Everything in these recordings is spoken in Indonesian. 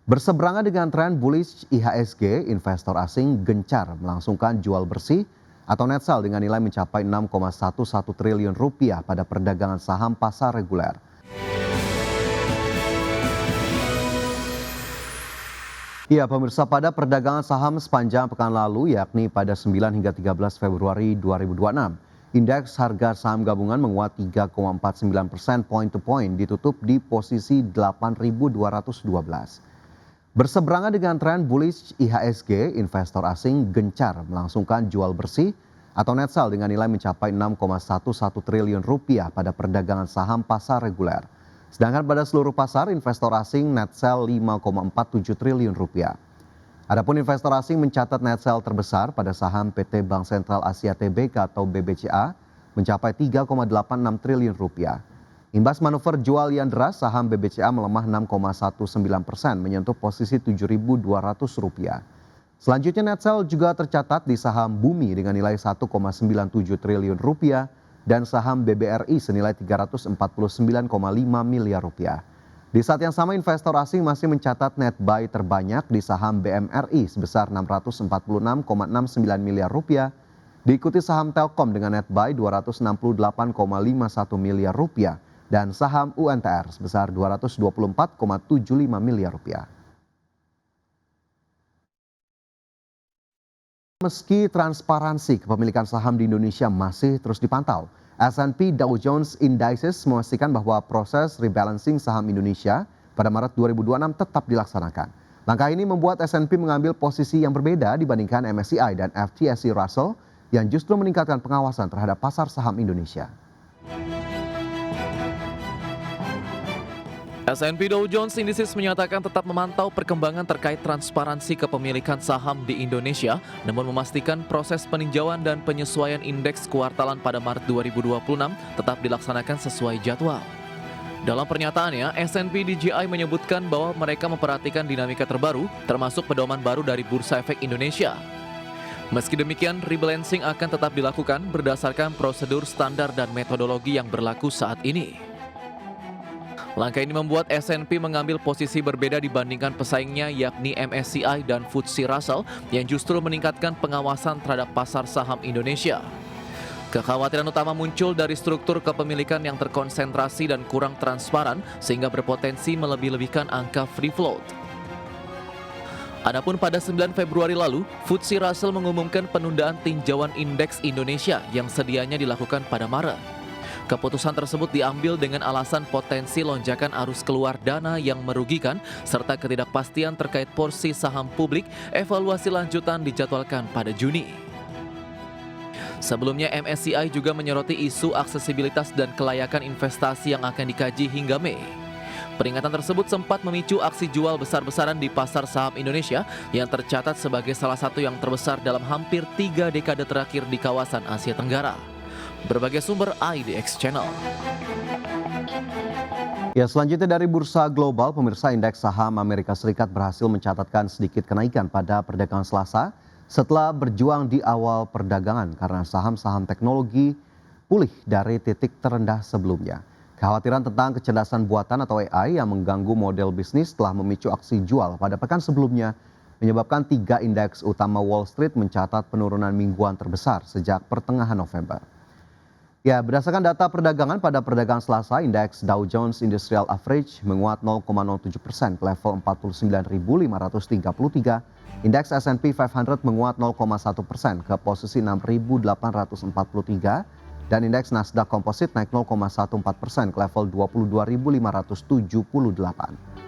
Berseberangan dengan tren bullish IHSG, investor asing gencar melangsungkan jual bersih atau net sell dengan nilai mencapai 6,11 triliun rupiah pada perdagangan saham pasar reguler. Ya, pemirsa, pada perdagangan saham sepanjang pekan lalu, yakni pada 9 hingga 13 Februari 2026, indeks harga saham gabungan menguat 3,49% point to point, ditutup di posisi 8.212. Berseberangan dengan tren bullish IHSG, investor asing gencar melangsungkan jual bersih atau net sell dengan nilai mencapai 6,11 triliun rupiah pada perdagangan saham pasar reguler. Sedangkan pada seluruh pasar, investor asing net sell 5,47 triliun rupiah. Adapun investor asing mencatat net sell terbesar pada saham PT Bank Sentral Asia Tbk atau BBCA mencapai 3,86 triliun rupiah. Imbas manuver jual yang deras, saham BBCA melemah 6,19% menyentuh posisi 7.200 rupiah. Selanjutnya net sell juga tercatat di saham Bumi dengan nilai 1,97 triliun rupiah dan saham BBRI senilai 349,5 miliar rupiah. Di saat yang sama, investor asing masih mencatat net buy terbanyak di saham BMRI sebesar 646,69 miliar rupiah, diikuti saham Telkom dengan net buy 268,51 miliar rupiah dan saham UNTR sebesar 224,75 miliar rupiah. Meski transparansi kepemilikan saham di Indonesia masih terus dipantau, S&P Dow Jones Indices memastikan bahwa proses rebalancing saham Indonesia pada Maret 2026 tetap dilaksanakan. Langkah ini membuat S&P mengambil posisi yang berbeda dibandingkan MSCI dan FTSE Russell yang justru meningkatkan pengawasan terhadap pasar saham Indonesia. S&P Dow Jones Indices menyatakan tetap memantau perkembangan terkait transparansi kepemilikan saham di Indonesia, namun memastikan proses peninjauan dan penyesuaian indeks kuartalan pada Maret 2026 tetap dilaksanakan sesuai jadwal. Dalam pernyataannya, S&P DJI menyebutkan bahwa mereka memperhatikan dinamika terbaru, termasuk pedoman baru dari Bursa Efek Indonesia. Meski demikian, rebalancing akan tetap dilakukan berdasarkan prosedur standar dan metodologi yang berlaku saat ini. Langkah ini membuat S&P mengambil posisi berbeda dibandingkan pesaingnya yakni MSCI dan FTSE Russell yang justru meningkatkan pengawasan terhadap pasar saham Indonesia. Kekhawatiran utama muncul dari struktur kepemilikan yang terkonsentrasi dan kurang transparan sehingga berpotensi melebih-lebihkan angka free float. Adapun pada 9 Februari lalu, FTSE Russell mengumumkan penundaan tinjauan indeks Indonesia yang sedianya dilakukan pada Maret. Keputusan tersebut diambil dengan alasan potensi lonjakan arus keluar dana yang merugikan serta ketidakpastian terkait porsi saham publik. Evaluasi lanjutan dijadwalkan pada Juni. Sebelumnya MSCI juga menyoroti isu aksesibilitas dan kelayakan investasi yang akan dikaji hingga Mei. Peringatan tersebut sempat memicu aksi jual besar-besaran di pasar saham Indonesia yang tercatat sebagai salah satu yang terbesar dalam hampir 3 dekade terakhir di kawasan Asia Tenggara. Berbagai sumber IDX Channel. Ya, selanjutnya dari bursa global, pemirsa, indeks saham Amerika Serikat berhasil mencatatkan sedikit kenaikan pada perdagangan Selasa setelah berjuang di awal perdagangan karena saham-saham teknologi pulih dari titik terendah sebelumnya. Kekhawatiran tentang kecerdasan buatan atau AI yang mengganggu model bisnis telah memicu aksi jual pada pekan sebelumnya, menyebabkan 3 indeks utama Wall Street mencatat penurunan mingguan terbesar sejak pertengahan November. Ya, berdasarkan data perdagangan pada perdagangan Selasa, indeks Dow Jones Industrial Average menguat 0,07% ke level 49.533. Indeks S&P 500 menguat 0,1% ke posisi 6.843 dan indeks Nasdaq Composite naik 0,14% ke level 22.578.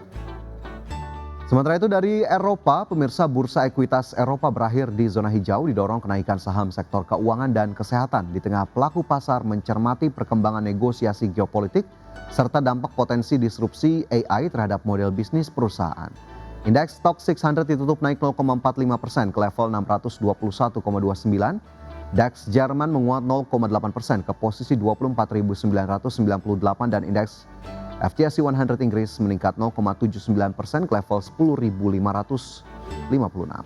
Sementara itu dari Eropa, pemirsa, bursa ekuitas Eropa berakhir di zona hijau didorong kenaikan saham sektor keuangan dan kesehatan di tengah pelaku pasar mencermati perkembangan negosiasi geopolitik serta dampak potensi disrupsi AI terhadap model bisnis perusahaan. Indeks Stoxx 600 ditutup naik 0,45% ke level 621,29. DAX Jerman menguat 0,8% ke posisi 24.998 dan indeks FTSE 100 Inggris meningkat 0,79% ke level 10.556.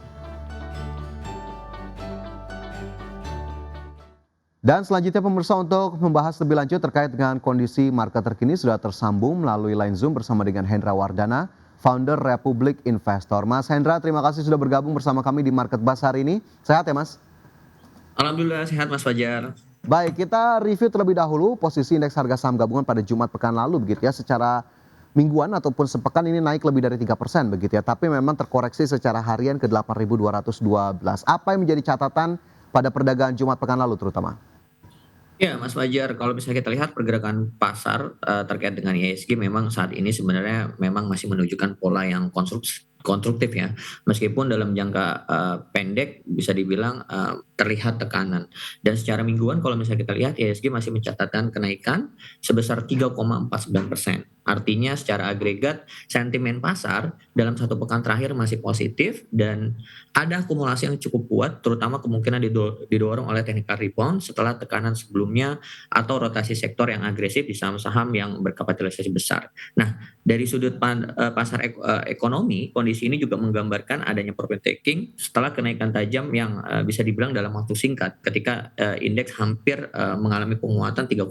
Dan selanjutnya, pemirsa, untuk membahas lebih lanjut terkait dengan kondisi market terkini sudah tersambung melalui line Zoom bersama dengan Hendra Wardana, founder Republik Investor. Mas Hendra, terima kasih sudah bergabung bersama kami di Market Buzz hari ini. Sehat ya Mas? Alhamdulillah sehat Mas Fajar. Baik, kita review terlebih dahulu posisi indeks harga saham gabungan pada Jumat pekan lalu begitu ya. Secara mingguan ataupun sepekan ini naik lebih dari 3% begitu ya. Tapi memang terkoreksi secara harian ke 8.212. Apa yang menjadi catatan pada perdagangan Jumat pekan lalu terutama? Ya Mas Fajar, kalau misalnya kita lihat pergerakan pasar terkait dengan IHSG memang saat ini sebenarnya memang masih menunjukkan pola yang konstruktif ya. Meskipun dalam jangka pendek bisa dibilang terlihat tekanan. Dan secara mingguan kalau misalnya kita lihat IHSG masih mencatatkan kenaikan sebesar 3,49%. Artinya secara agregat sentimen pasar dalam satu pekan terakhir masih positif dan ada akumulasi yang cukup kuat, terutama kemungkinan didorong oleh technical rebound setelah tekanan sebelumnya atau rotasi sektor yang agresif di saham-saham yang berkapitalisasi besar. Nah, dari sudut pasar ekonomi, kondisi ini juga menggambarkan adanya profit taking setelah kenaikan tajam yang bisa dibilang dalam waktu singkat ketika indeks hampir mengalami penguatan 3,5%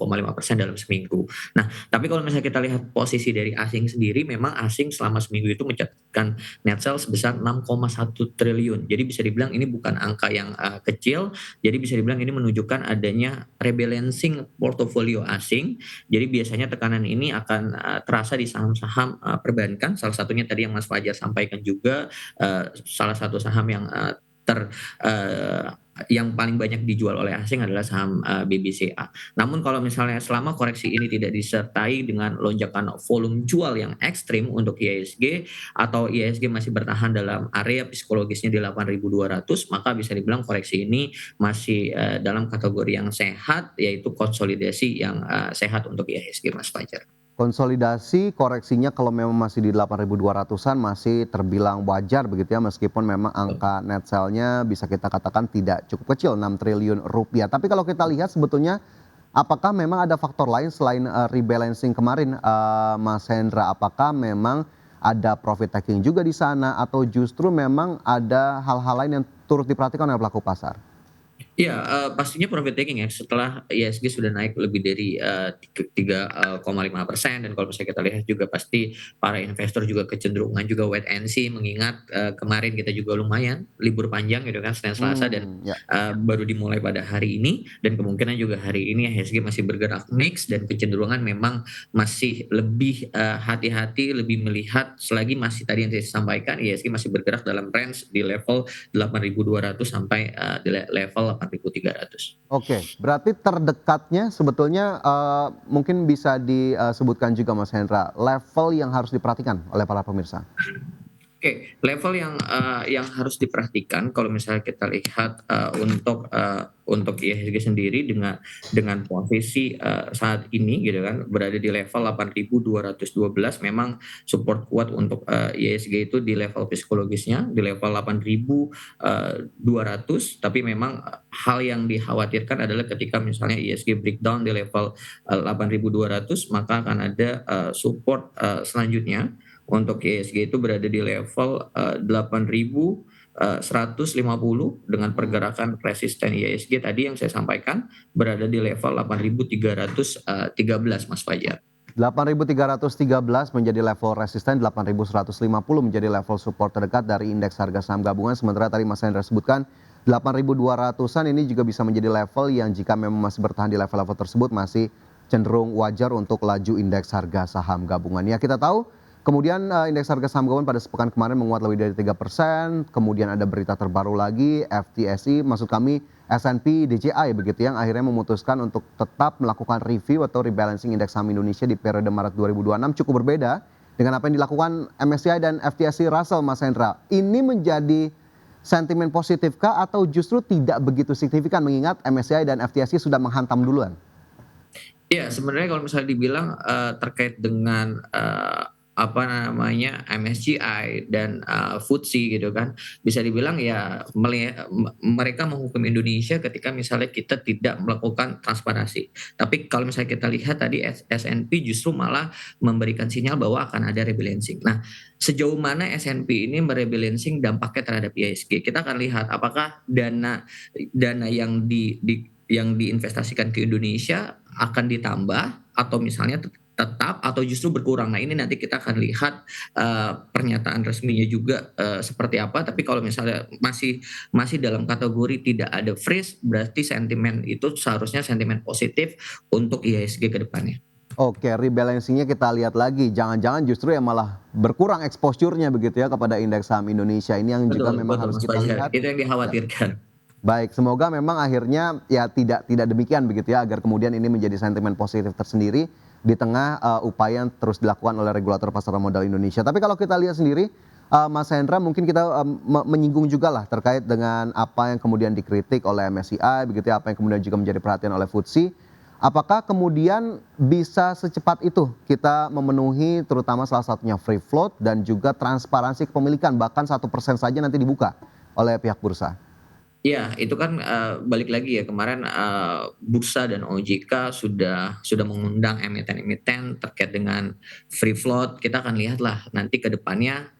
dalam seminggu. Nah, tapi kalau misalnya kita lihat posisi dari asing sendiri, memang asing selama seminggu itu mencatatkan net sales sebesar 6,1 triliun. Jadi bisa dibilang ini bukan angka yang kecil. Jadi bisa dibilang ini menunjukkan adanya rebalancing portofolio asing. Jadi biasanya tekanan ini akan terasa di saham-saham perbankan. Salah satunya tadi yang Mas Fajar sampaikan juga salah satu saham yang yang paling banyak dijual oleh asing adalah saham BBCA. Namun kalau misalnya selama koreksi ini tidak disertai dengan lonjakan volume jual yang ekstrim untuk IHSG atau IHSG masih bertahan dalam area psikologisnya di 8.200, maka bisa dibilang koreksi ini masih dalam kategori yang sehat, yaitu konsolidasi yang sehat untuk IHSG Mas Fajar. Konsolidasi koreksinya kalau memang masih di 8.200-an masih terbilang wajar begitu ya, meskipun memang angka net sale-nya bisa kita katakan tidak cukup kecil, 6 triliun rupiah. Tapi kalau kita lihat sebetulnya apakah memang ada faktor lain selain rebalancing kemarin, Mas Hendra? Apakah memang ada profit taking juga di sana atau justru memang ada hal-hal lain yang turut diperhatikan oleh pelaku pasar? Iya, pastinya profit taking ya, setelah IHSG sudah naik lebih dari 3,5%, dan kalau misalnya kita lihat juga pasti para investor juga kecenderungan juga wait and see, mengingat kemarin kita juga lumayan libur panjang gitu kan, Senin Selasa, dan Ya. baru dimulai pada hari ini, dan kemungkinan juga hari ini IHSG masih bergerak mix dan kecenderungan memang masih lebih hati-hati, lebih melihat selagi masih tadi yang saya sampaikan, IHSG masih bergerak dalam range di level 8.200 sampai di level 8.300. Oke, berarti terdekatnya sebetulnya mungkin bisa disebutkan juga Mas Hendra, level yang harus diperhatikan oleh para pemirsa. Oke, level yang harus diperhatikan kalau misalnya kita lihat untuk IHSG sendiri dengan posisi saat ini gitu kan berada di level 8.212, memang support kuat untuk IHSG itu di level psikologisnya di level 8.200, tapi memang hal yang dikhawatirkan adalah ketika misalnya IHSG breakdown di level 8.200, maka akan ada support selanjutnya untuk IHSG itu berada di level 8.150 dengan pergerakan resisten IHSG tadi yang saya sampaikan berada di level 8.313 Mas Fajar. 8.313 menjadi level resisten, 8.150 menjadi level support terdekat dari indeks harga saham gabungan. Sementara tadi Mas Hendra sebutkan 8.200-an ini juga bisa menjadi level yang jika memang masih bertahan di level-level tersebut masih cenderung wajar untuk laju indeks harga saham gabungan. Ya, kita tahu kemudian indeks harga saham gabungan pada sepekan kemarin menguat lebih dari 3%, kemudian ada berita terbaru lagi, FTSE, maksud kami S&P DJI begitu yang akhirnya memutuskan untuk tetap melakukan review atau rebalancing indeks saham Indonesia di periode Maret 2026, cukup berbeda dengan apa yang dilakukan MSCI dan FTSE Russell, Mas Hendra. Ini menjadi sentimen positifkah atau justru tidak begitu signifikan mengingat MSCI dan FTSE sudah menghantam duluan? Ya, sebenarnya kalau misalnya dibilang terkait dengan MSCI dan FTSE gitu kan, bisa dibilang ya mereka menghukum Indonesia ketika misalnya kita tidak melakukan transparansi. Tapi kalau misalnya kita lihat tadi S&P justru malah memberikan sinyal bahwa akan ada rebalancing. Nah, sejauh mana S&P ini merebalancing dampaknya terhadap IHSG? Kita akan lihat apakah dana yang diinvestasikan ke Indonesia akan ditambah atau misalnya tetap atau justru berkurang. Nah, ini nanti kita akan lihat pernyataan resminya juga seperti apa. Tapi kalau misalnya masih masih dalam kategori tidak ada freeze, berarti sentimen itu seharusnya sentimen positif untuk IHSG ke depannya. Oke, rebalancing-nya kita lihat lagi, jangan-jangan justru yang malah berkurang exposure-nya begitu ya kepada indeks saham Indonesia ini yang juga Betul, memang betul harus Mas kita Fajar. lihat. Itu yang Ya. dikhawatirkan. Baik, semoga memang akhirnya ya tidak demikian begitu ya, agar kemudian ini menjadi sentimen positif tersendiri di tengah upaya yang terus dilakukan oleh regulator pasar modal Indonesia. Tapi kalau kita lihat sendiri, Mas Hendra, mungkin kita menyinggung juga lah terkait dengan apa yang kemudian dikritik oleh MSCI begitu ya, apa yang kemudian juga menjadi perhatian oleh FTSE. Apakah kemudian bisa secepat itu kita memenuhi terutama salah satunya free float dan juga transparansi kepemilikan, bahkan 1% saja nanti dibuka oleh pihak bursa? Iya, itu kan, balik lagi ya kemarin, bursa dan OJK sudah mengundang emiten-emiten terkait dengan free float. Kita akan lihatlah nanti ke depannya,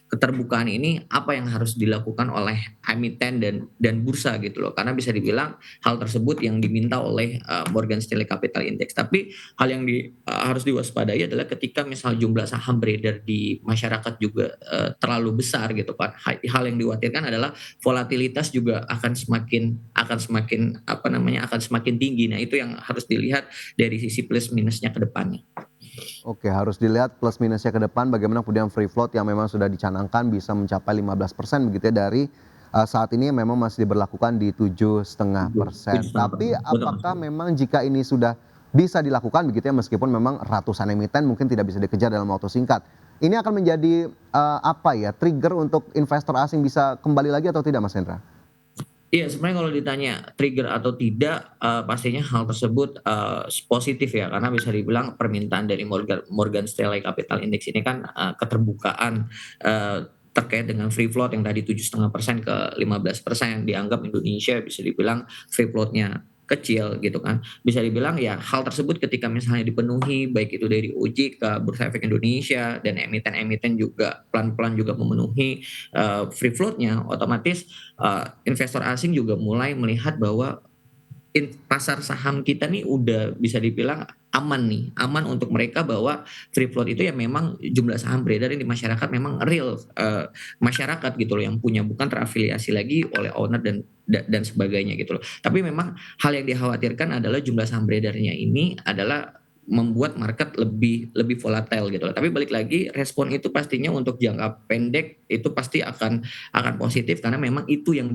keterbukaan ini apa yang harus dilakukan oleh emiten dan bursa gitu loh. Karena bisa dibilang hal tersebut yang diminta oleh, Morgan Stanley Capital Index. Tapi hal yang harus diwaspadai adalah ketika misal jumlah saham beredar di masyarakat juga, terlalu besar gitu kan. Hal yang dikhawatirkan adalah volatilitas juga akan semakin apa namanya, akan semakin tinggi. Nah, itu yang harus dilihat dari sisi plus minusnya ke depannya. Oke, harus dilihat plus minusnya ke depan bagaimana kemudian free float yang memang sudah dicanangkan bisa mencapai 15% begitu ya dari saat ini yang memang masih diberlakukan di 7,5%. Tapi 7,5%. Betul, Mas. apakah memang jika ini sudah bisa dilakukan begitu ya meskipun memang ratusan emiten mungkin tidak bisa dikejar dalam waktu singkat. Ini akan menjadi apa ya trigger untuk investor asing bisa kembali lagi atau tidak, Mas Hendra? Iya, sebenarnya kalau ditanya trigger atau tidak, pastinya hal tersebut, positif ya, karena bisa dibilang permintaan dari Morgan Stanley Capital Index ini kan, keterbukaan, terkait dengan free float yang tadi 7,5% ke 15%, dianggap Indonesia bisa dibilang free float-nya kecil gitu kan. Bisa dibilang ya hal tersebut ketika misalnya dipenuhi, baik itu dari OJK, Bursa Efek Indonesia, dan emiten-emiten juga pelan-pelan juga memenuhi, free float-nya, otomatis investor asing juga mulai melihat bahwa pasar saham kita nih udah bisa dibilang aman nih, aman untuk mereka bahwa free float itu ya memang jumlah saham beredar di masyarakat memang real, masyarakat gitu loh yang punya, bukan terafiliasi lagi oleh owner dan sebagainya gitu loh. Tapi memang hal yang dikhawatirkan adalah jumlah saham beredarnya ini adalah membuat market lebih lebih volatile gitu loh. Tapi balik lagi respon itu pastinya untuk jangka pendek itu pasti akan positif karena memang itu yang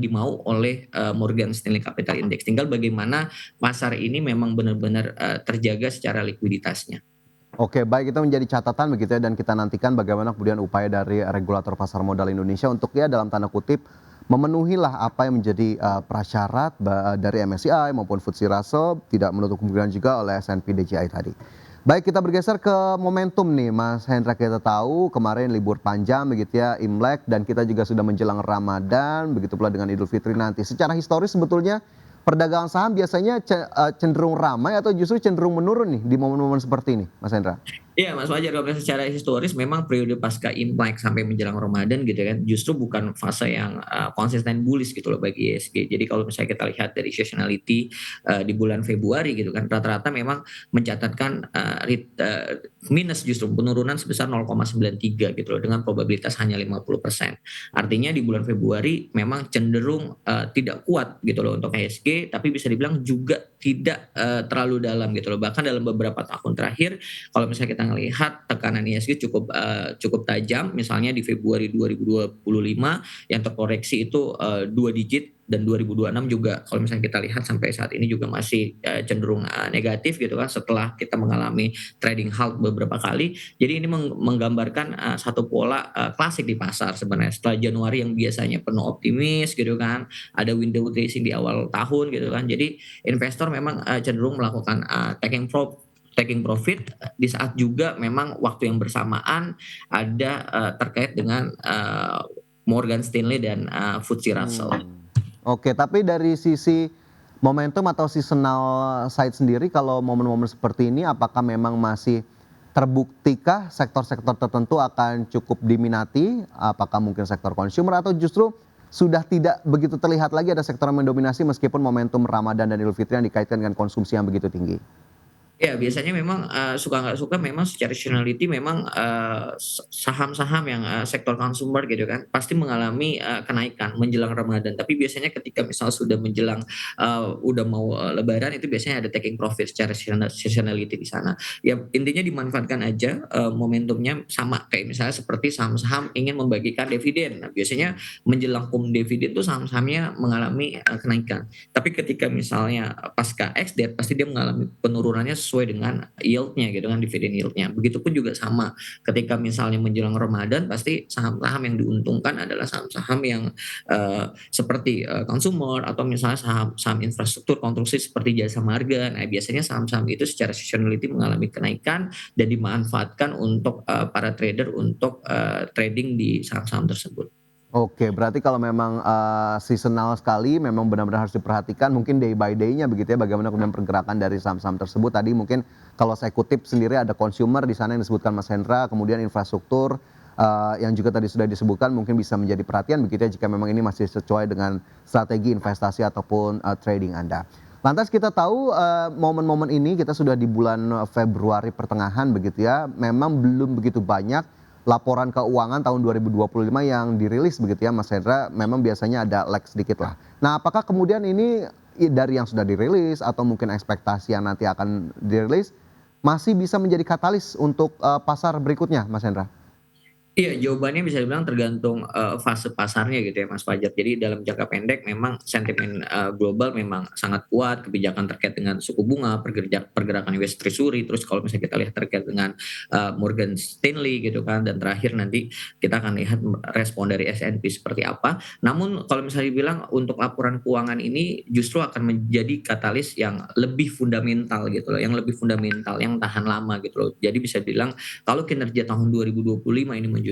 dimau oleh, Morgan Stanley Capital Index. Tinggal bagaimana pasar ini memang benar-benar, terjaga secara likuiditasnya. Oke, baik, itu menjadi catatan begitu ya dan kita nantikan bagaimana kemudian upaya dari regulator pasar modal Indonesia untuk ya dalam tanda kutip memenuhilah apa yang menjadi prasyarat dari MSCI maupun FTSE Russell, tidak menutup kemungkinan juga oleh S&P DJI tadi. Baik, kita bergeser ke momentum nih Mas Hendra, kita tahu kemarin libur panjang begitu ya Imlek dan kita juga sudah menjelang Ramadan, begitu pula dengan Idul Fitri nanti. Secara historis sebetulnya perdagangan saham biasanya cenderung ramai atau justru cenderung menurun nih di momen-momen seperti ini, Mas Hendra? Iya, Mas Fajar, kalau misalnya secara historis memang periode pasca Imlek sampai menjelang Ramadan gitu kan, justru bukan fase yang konsisten bullish gitu loh bagi IHSG. Jadi kalau misalnya kita lihat dari seasonality di bulan Februari gitu kan, rata-rata memang mencatatkan minus, justru penurunan sebesar 0,93 gitu loh dengan probabilitas hanya 50%. Artinya di bulan Februari memang cenderung tidak kuat gitu loh untuk IHSG, tapi bisa dibilang juga tidak terlalu dalam gitu loh. Bahkan dalam beberapa tahun terakhir kalau misalnya kita ngelihat tekanan IHSG cukup tajam, misalnya di Februari 2025 yang terkoreksi itu 2 digit, dan 2026 juga kalau misalnya kita lihat sampai saat ini juga masih cenderung negatif gitu kan setelah kita mengalami trading halt beberapa kali. Jadi ini menggambarkan satu pola klasik di pasar sebenarnya. Setelah Januari yang biasanya penuh optimis gitu kan, ada window dressing di awal tahun gitu kan. Jadi investor memang cenderung melakukan taking profit di saat juga memang waktu yang bersamaan ada terkait dengan Morgan Stanley dan FTSE Russell. Oke, tapi dari sisi momentum atau seasonal side sendiri kalau momen-momen seperti ini apakah memang masih terbuktikah sektor-sektor tertentu akan cukup diminati? Apakah mungkin sektor consumer atau justru sudah tidak begitu terlihat lagi ada sektor yang mendominasi meskipun momentum Ramadan dan Idul Fitri yang dikaitkan dengan konsumsi yang begitu tinggi? Ya biasanya memang, suka nggak suka memang secara seasonality memang, saham-saham yang, sektor consumer gitu kan, pasti mengalami, kenaikan menjelang Ramadan. Tapi biasanya ketika misal sudah menjelang, udah mau, lebaran itu biasanya ada taking profit secara seasonality di sana. Ya intinya dimanfaatkan aja, momentumnya sama kayak misalnya seperti saham-saham ingin membagikan dividen. Nah biasanya menjelang dividen tuh saham-sahamnya mengalami, kenaikan. Tapi ketika misalnya pasca ex-date pasti dia mengalami penurunannya sesuai dengan yield-nya gitu kan, dividen yield-nya. Begitupun juga sama ketika misalnya menjelang Ramadan pasti saham-saham yang diuntungkan adalah saham-saham yang, seperti, consumer atau misalnya saham-saham infrastruktur konstruksi seperti jasa marga. Nah, biasanya saham-saham itu secara seasonality mengalami kenaikan dan dimanfaatkan untuk, para trader untuk, trading di saham-saham tersebut. Oke, berarti kalau memang, seasonal sekali memang benar-benar harus diperhatikan mungkin day by day-nya begitu ya, bagaimana kemudian pergerakan dari saham-saham tersebut. Tadi mungkin kalau saya kutip sendiri ada consumer di sana yang disebutkan Mas Hendra, kemudian infrastruktur, yang juga tadi sudah disebutkan mungkin bisa menjadi perhatian begitu ya jika memang ini masih sesuai dengan strategi investasi ataupun, trading Anda. Lantas kita tahu, momen-momen ini kita sudah di bulan Februari pertengahan begitu ya, memang belum begitu banyak laporan keuangan tahun 2025 yang dirilis begitu ya Mas Hendra, memang biasanya ada lag sedikit lah. Nah apakah kemudian ini dari yang sudah dirilis atau mungkin ekspektasi yang nanti akan dirilis, masih bisa menjadi katalis untuk, pasar berikutnya Mas Hendra? Iya, jawabannya bisa dibilang tergantung, fase pasarnya gitu ya, Mas Fajar. Jadi dalam jangka pendek memang sentimen, global memang sangat kuat, kebijakan terkait dengan suku bunga, pergerakan US Treasury, terus kalau misalnya kita lihat terkait dengan, Morgan Stanley gitu kan, dan terakhir nanti kita akan lihat respon dari S&P seperti apa. Namun kalau misalnya dibilang untuk laporan keuangan ini justru akan menjadi katalis yang lebih fundamental gitu loh, yang lebih fundamental, yang tahan lama gitu loh. Jadi bisa bilang kalau kinerja tahun 2025 ini menunjukkan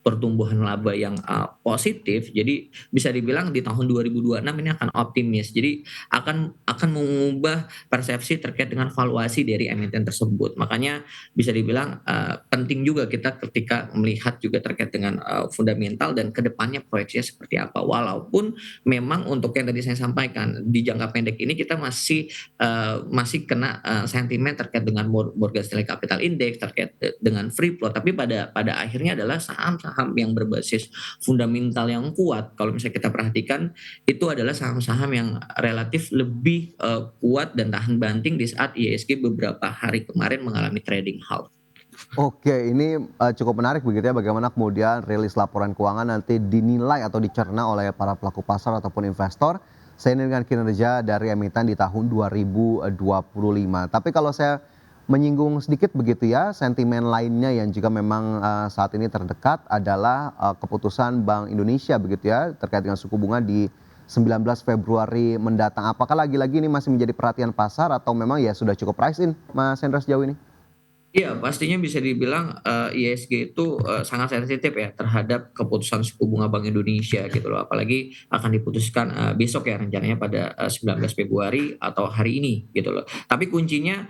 pertumbuhan laba yang, positif, jadi bisa dibilang di tahun 2026 ini akan optimis. Jadi akan mengubah persepsi terkait dengan valuasi dari emiten tersebut. Makanya bisa dibilang, penting juga kita ketika melihat juga terkait dengan, fundamental dan kedepannya proyeksinya seperti apa. Walaupun memang untuk yang tadi saya sampaikan, di jangka pendek ini kita masih kena, sentimen terkait dengan Morgan Stanley Capital Index, terkait dengan free float, tapi pada pada akhirnya adalah saham-saham yang berbasis fundamental yang kuat. Kalau misalnya kita perhatikan, itu adalah saham-saham yang relatif lebih, kuat dan tahan banting di saat IHSG beberapa hari kemarin mengalami trading halt. Oke, ini, cukup menarik begitu ya bagaimana kemudian rilis laporan keuangan nanti dinilai atau dicerna oleh para pelaku pasar ataupun investor, seiring dengan kinerja dari emiten di tahun 2025. Tapi kalau saya menyinggung sedikit begitu ya, sentimen lainnya yang juga memang, saat ini terdekat adalah, keputusan Bank Indonesia begitu ya, terkait dengan suku bunga di 19 Februari mendatang. Apakah lagi-lagi ini masih menjadi perhatian pasar atau memang ya sudah cukup price in, Mas Hendra sejauh ini? Iya, pastinya bisa dibilang, ISG itu, sangat sensitif ya terhadap keputusan suku bunga Bank Indonesia gitu loh. Apalagi akan diputuskan, besok ya rencananya pada, 19 Februari atau hari ini gitu loh. Tapi kuncinya,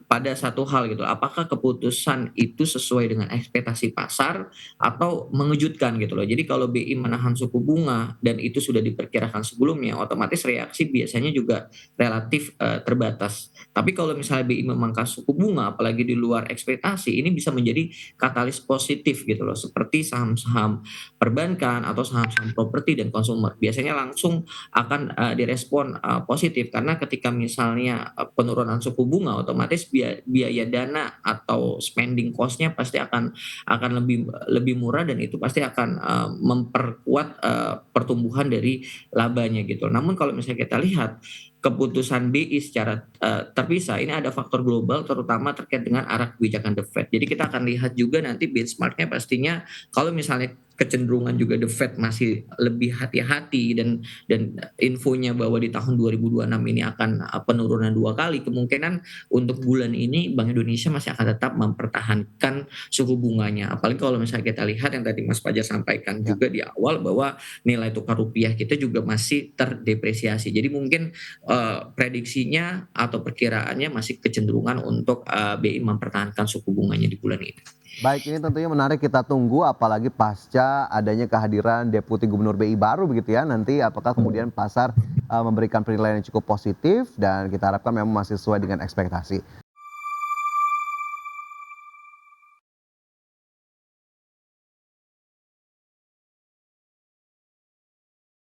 pada satu hal gitu, apakah keputusan itu sesuai dengan ekspektasi pasar atau mengejutkan gitu loh. Jadi kalau BI menahan suku bunga dan itu sudah diperkirakan sebelumnya, otomatis reaksi biasanya juga relatif, terbatas. Tapi kalau misalnya BI memangkas suku bunga, apalagi di luar ekspektasi, ini bisa menjadi katalis positif gitu loh, seperti saham-saham perbankan atau saham-saham properti dan konsumer. Biasanya langsung akan, direspon, positif karena ketika misalnya, penurunan suku bunga, otomatis biaya dana atau spending cost-nya pasti akan lebih lebih murah dan itu pasti akan, memperkuat, pertumbuhan dari labanya gitu. Namun kalau misalnya kita lihat keputusan BI secara, terpisah, ini ada faktor global terutama terkait dengan arah kebijakan The Fed. Jadi kita akan lihat juga nanti benchmark-nya pastinya kalau misalnya kecenderungan juga The Fed masih lebih hati-hati dan infonya bahwa di tahun 2026 ini akan, penurunan 2 kali, kemungkinan untuk bulan ini Bank Indonesia masih akan tetap mempertahankan suku bunganya. Apalagi kalau misalnya kita lihat yang tadi Mas Fajar sampaikan Ya. juga di awal bahwa nilai tukar rupiah kita juga masih terdepresiasi. Jadi mungkin, prediksinya atau perkiraannya masih kecenderungan untuk, BI mempertahankan suku bunganya di bulan ini. Baik, ini tentunya menarik kita tunggu apalagi pasca adanya kehadiran Deputi Gubernur BI baru begitu ya. Nanti apakah kemudian pasar, memberikan penilaian yang cukup positif dan kita harapkan memang masih sesuai dengan ekspektasi.